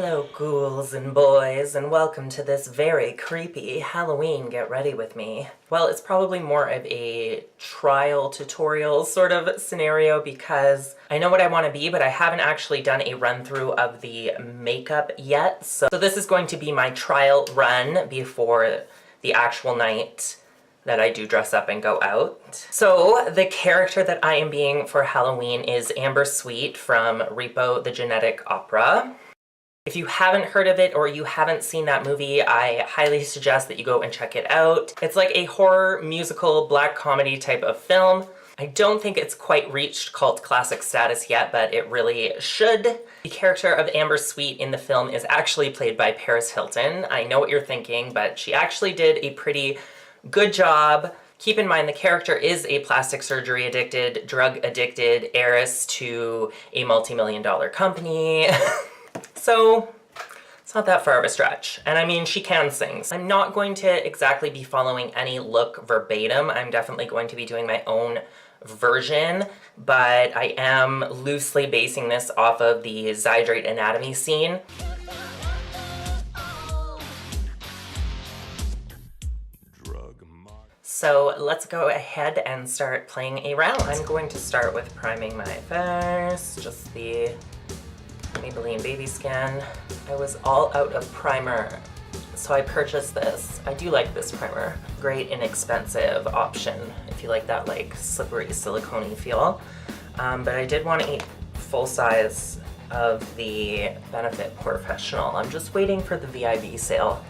Hello ghouls and boys, and welcome to this very creepy Halloween Get Ready With Me. Well, it's probably more of a trial tutorial sort of scenario because I know what I want to be, but I haven't actually done a run through of the makeup yet. So this is going to be my trial run before the actual night that I do dress up and go out. So the character that I am being for Halloween is Amber Sweet from Repo, the Genetic Opera. If you haven't heard of it or you haven't seen that movie, I highly suggest that you go and check it out. It's like a horror, musical, black comedy type of film. I don't think it's quite reached cult classic status yet, but it really should. The character of Amber Sweet in the film is actually played by Paris Hilton. I know what you're thinking, but she actually did a pretty good job. Keep in mind the character is a plastic surgery addicted, drug addicted heiress to a multi-million-dollar company. So it's not that far of a stretch. And I mean, she can sing. I'm not going to exactly be following any look verbatim. I'm definitely going to be doing my own version, but I am loosely basing this off of the Zydrate anatomy scene. So let's go ahead and start playing a round. I'm going to start with priming my face, just the Maybelline Baby Skin. I was all out of primer, so I purchased this. I do like this primer. Great inexpensive option if you like that like slippery silicone-y feel. But I did want to eat full size of the Benefit Professional. I'm just waiting for the VIB sale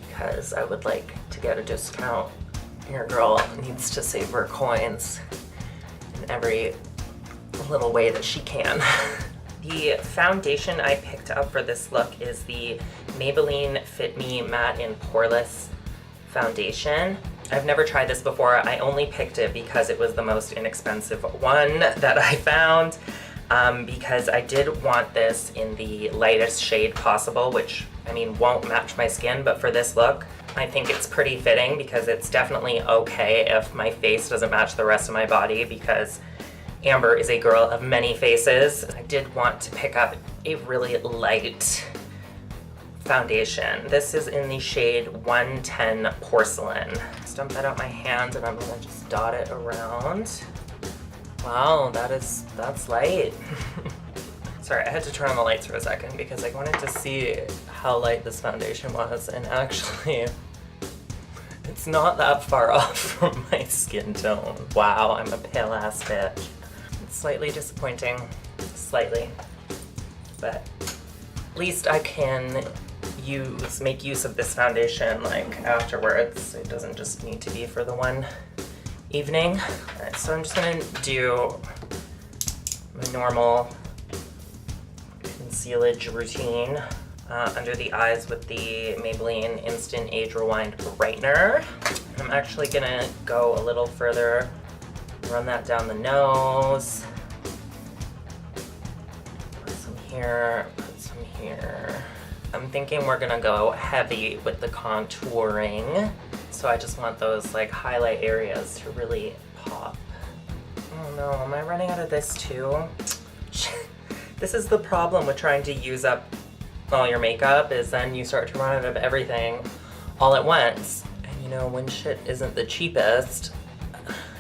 because I would like to get a discount. Your girl needs to save her coins in every little way that she can. The foundation I picked up for this look is the Maybelline Fit Me Matte and Poreless foundation. I've never tried this before. I only picked it because it was the most inexpensive one that I found, because I did want this in the lightest shade possible, which, I mean, won't match my skin, but for this look, I think it's pretty fitting because it's definitely okay if my face doesn't match the rest of my body because Amber is a girl of many faces. I did want to pick up a really light foundation. This is in the shade 110 Porcelain. Just dump that out my hand and I'm gonna just dot it around. Wow, that's light. Sorry, I had to turn on the lights for a second because I wanted to see how light this foundation was, and actually, it's not that far off from my skin tone. Wow, I'm a pale ass bitch. Slightly disappointing, slightly, but at least I can make use of this foundation like afterwards. It doesn't just need to be for the one evening. All right, so I'm just gonna do my normal concealage routine under the eyes with the Maybelline Instant Age Rewind Brightener. I'm actually gonna go a little further. Run that down the nose. Put some here, put some here. I'm thinking we're gonna go heavy with the contouring. So I just want those like highlight areas to really pop. Oh no, am I running out of this too? This is the problem with trying to use up all your makeup, is then you start to run out of everything all at once. And you know, when shit isn't the cheapest,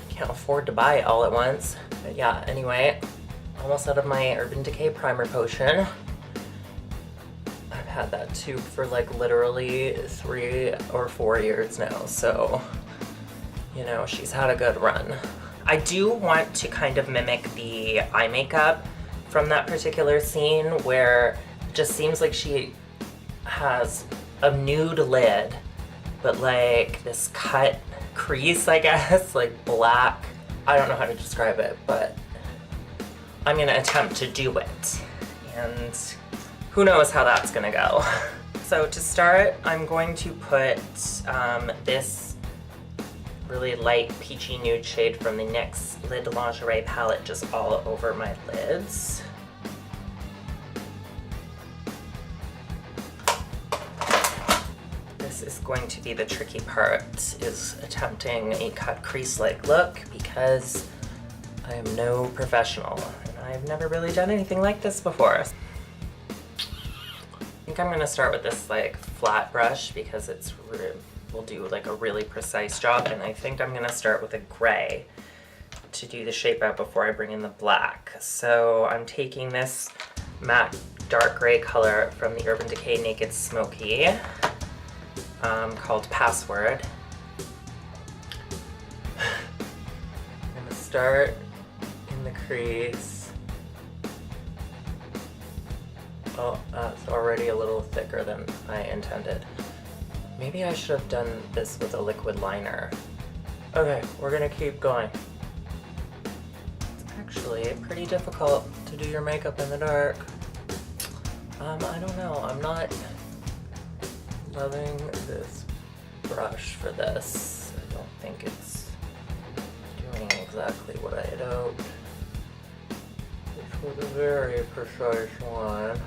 can't afford to buy it all at once. But yeah, anyway, almost out of my Urban Decay primer potion. I've had that tube for like literally 3 or 4 years now, so you know, she's had a good run. I do want to kind of mimic the eye makeup from that particular scene where it just seems like she has a nude lid, but like this cut crease, I guess, like black. I don't know how to describe it, but I'm gonna attempt to do it. And who knows how that's gonna go. So to start, I'm going to put this really light peachy nude shade from the NYX Lid Lingerie palette just all over my lids. This is going to be the tricky part, is attempting a cut crease-like look because I am no professional and I've never really done anything like this before. I'm gonna start with this like flat brush because it's will do like a really precise job, and I think I'm gonna start with a gray to do the shape out before I bring in the black. So I'm taking this matte dark gray color from the Urban Decay Naked Smoky called Password. I'm gonna start in the crease. Oh, that's already a little thicker than I intended. Maybe I should have done this with a liquid liner. Okay, we're gonna keep going. It's actually pretty difficult to do your makeup in the dark. I don't know, I'm not loving this brush for this. I don't think it's doing exactly what I had hoped. Which was a very precise one.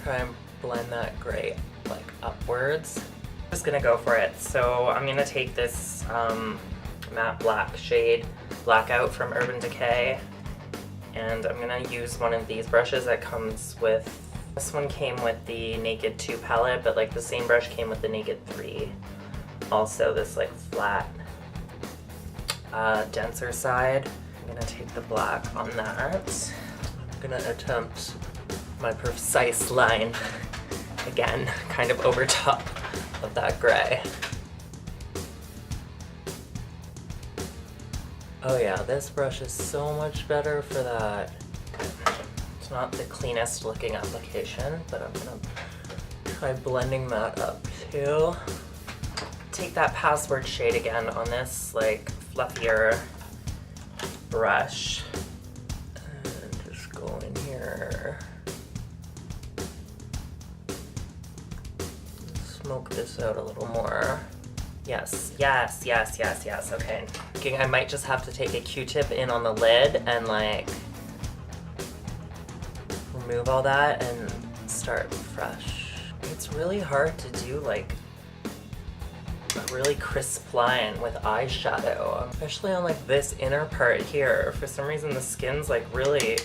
Try and blend that gray like upwards. I'm just gonna go for it. So I'm gonna take this matte black shade, Blackout from Urban Decay, and I'm gonna use one of these brushes that comes with, this one came with the Naked 2 palette, but like the same brush came with the Naked 3. Also this like flat, denser side. I'm gonna take the black on that. I'm gonna attempt my precise line again, kind of over top of that gray. Oh yeah, this brush is so much better for that. It's not the cleanest looking application, but I'm gonna try blending that up too. Take that Password shade again on this like fluffier brush and just go in here. Smoke this out a little more. Yes, yes, yes, yes, yes, okay. I might just have to take a Q-tip in on the lid and like remove all that and start fresh. It's really hard to do like a really crisp line with eyeshadow, especially on like this inner part here. For some reason the skin's like really,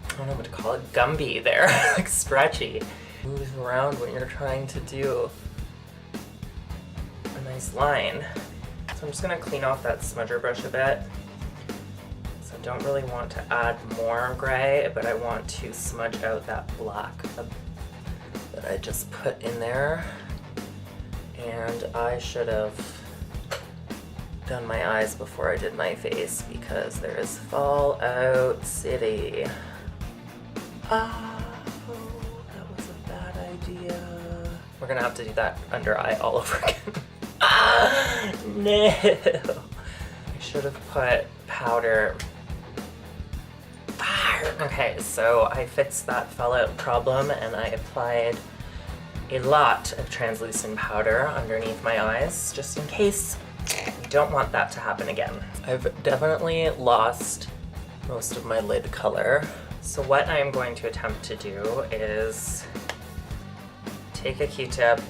I don't know what to call it, Gumby there, like stretchy. Moves around when you're trying to do a nice line. So I'm just gonna clean off that smudger brush a bit. So I don't really want to add more gray, but I want to smudge out that black that I just put in there. And I should have done my eyes before I did my face because there is Fallout City. We're gonna have to do that under eye all over again. No! I should have put powder. Okay, so I fixed that fallout problem and I applied a lot of translucent powder underneath my eyes, just in case we don't want that to happen again. I've definitely lost most of my lid color. So what I'm going to attempt to do is take a Q-tip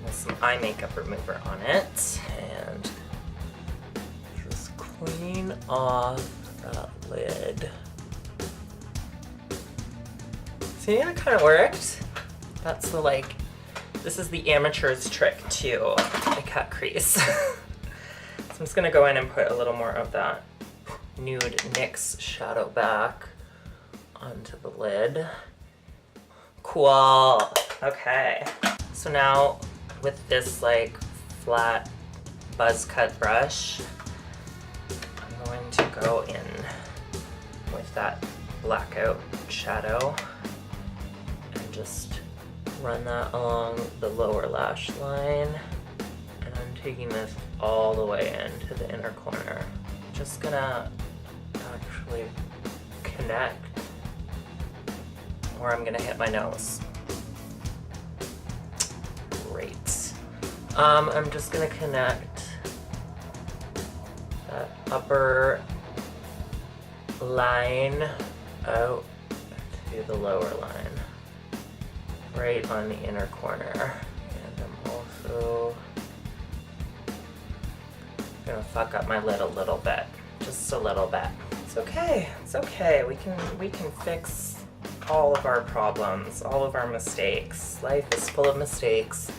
with some eye makeup remover on it and just clean off that lid. See, that kind of worked. That's the like, this is the amateur's trick to a cut crease. So I'm just gonna go in and put a little more of that nude NYX shadow back onto the lid. Cool, okay. So now with this like flat buzz cut brush, I'm going to go in with that blackout shadow and just run that along the lower lash line. And I'm taking this all the way into the inner corner. Just gonna actually connect, or I'm gonna hit my nose. Great. I'm just gonna connect that upper line out to the lower line, right on the inner corner. And I'm also gonna fuck up my lid a little bit, just a little bit. It's okay, it's okay. We can fix all of our problems, all of our mistakes. Life is full of mistakes,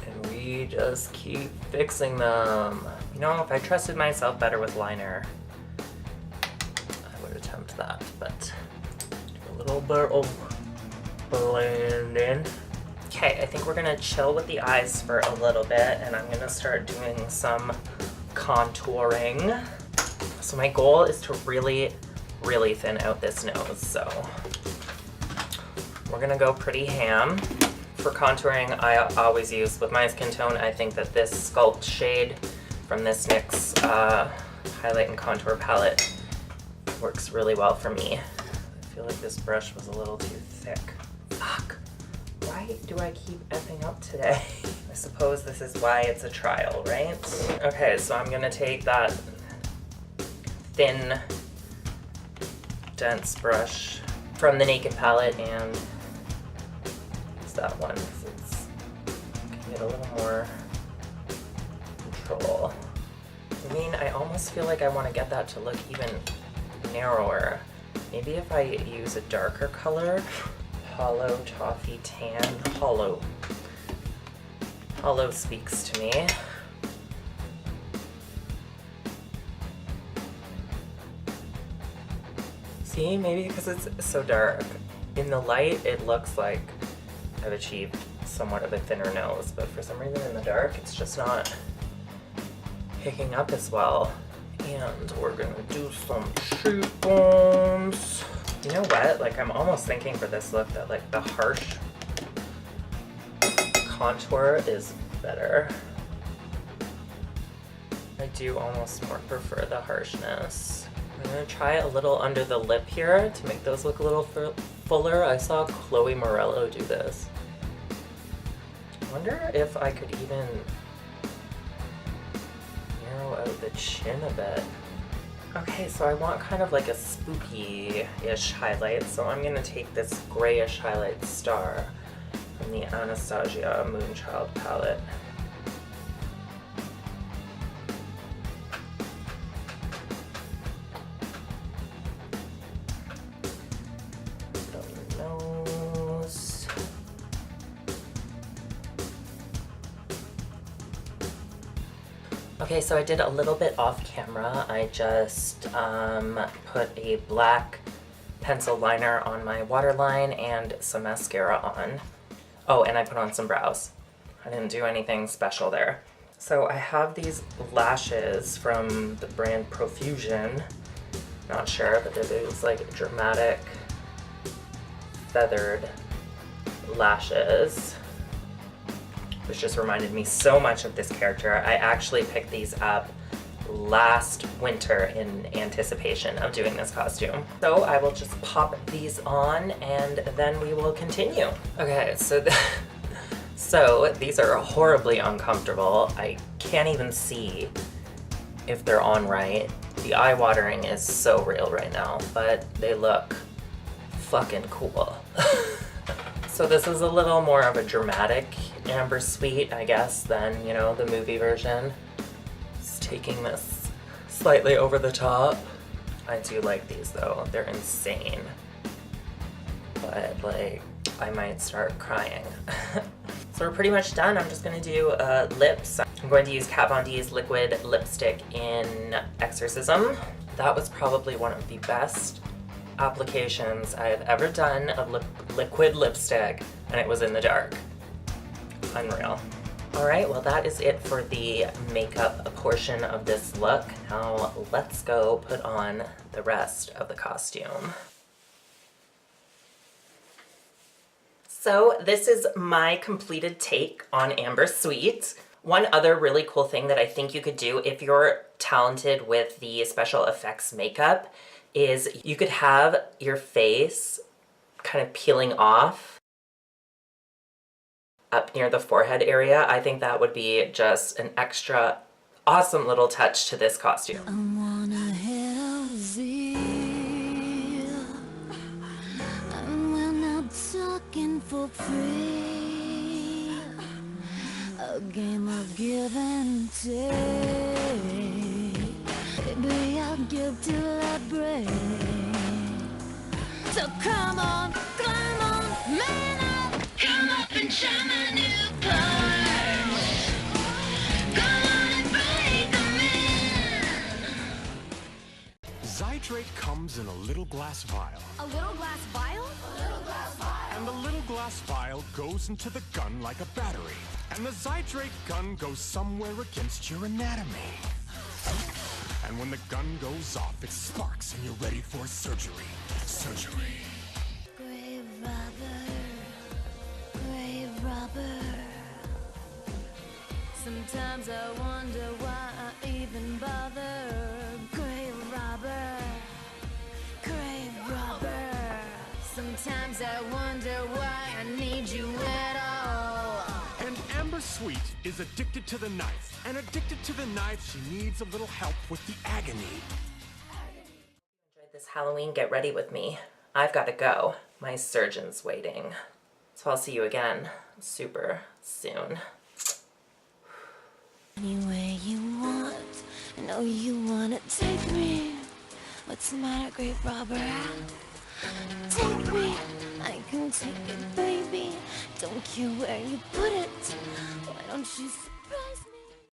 and we just keep fixing them. You know, if I trusted myself better with liner, I would attempt that, but do a little bit of blending. Okay, I think we're gonna chill with the eyes for a little bit, and I'm gonna start doing some contouring. So my goal is to really thin out this nose, so we're gonna go pretty ham. For contouring, I always use, with my skin tone, I think that this Sculpt shade from this NYX highlight and contour palette works really well for me. I feel like this brush was a little too thick. Fuck. Why do I keep effing up today? I suppose this is why it's a trial, right? Okay, so I'm gonna take that thin, dense brush from the Naked palette and use that one because it's can get a little more control. I mean, I almost feel like I want to get that to look even narrower. Maybe if I use a darker color. Hollow Toffee Tan. Hollow. Hollow speaks to me. See, maybe because it's so dark. In the light, it looks like I've achieved somewhat of a thinner nose, but for some reason in the dark, it's just not picking up as well. And we're gonna do some cheekbones. You know what? Like, I'm almost thinking for this look that like the harsh contour is better. I do almost more prefer the harshness. I'm gonna try a little under the lip here to make those look a little fuller. I saw Chloe Morello do this. I wonder if I could even narrow out the chin a bit. Okay, so I want kind of like a spooky-ish highlight, so I'm gonna take this grayish highlight star from the Anastasia Moonchild palette. Nose. Okay, so I did a little bit off camera. I just put a black pencil liner on my waterline and some mascara on. Oh, and I put on some brows. I didn't do anything special there. So I have these lashes from the brand Profusion. Not sure, but they're these like dramatic feathered lashes, which just reminded me so much of this character. I actually picked these up last winter in anticipation of doing this costume. So I will just pop these on and then we will continue. Okay, so so these are horribly uncomfortable. I can't even see if they're on right. The eye watering is so real right now, but they look fucking cool. So this is a little more of a dramatic Amber Sweet, I guess, than, you know, the movie version. Just taking this slightly over the top. I do like these though, they're insane. But like, I might start crying. So we're pretty much done. I'm just gonna do lips. I'm going to use Kat Von D's liquid lipstick in Exorcism. That was probably one of the best applications I have ever done of liquid lipstick, and it was in the dark. Unreal. Alright, well that is it for the makeup portion of this look. Now let's go put on the rest of the costume. So this is my completed take on Amber Sweet. One other really cool thing that I think you could do if you're talented with the special effects makeup is you could have your face kind of peeling off up near the forehead area. I think that would be just an extra awesome little touch to this costume. I'm on a head of zeal, and we're not talking for free. A game of give and take. Baby, I'll give till I break. So come on. Zydrate comes in a little glass vial. A little glass vial? And the little glass vial goes into the gun like a battery. And the Zydrate gun goes somewhere against your anatomy. And when the gun goes off, it sparks and you're ready for surgery. Surgery. Grave robber, grave robber. Sometimes I wonder why I even bother. Grave robber, grave robber. Sometimes I wonder why I need you at all. And Amber Sweet is addicted to the knife. And addicted to the knife, she needs a little help with the agony. Enjoyed this Halloween, get ready with me. I've got to go. My surgeon's waiting. So I'll see you again super soon. Any way you want, I know you wanna take me. What's the matter, great robber? Take me, I can take it, baby. Don't care where you put it. Why don't you surprise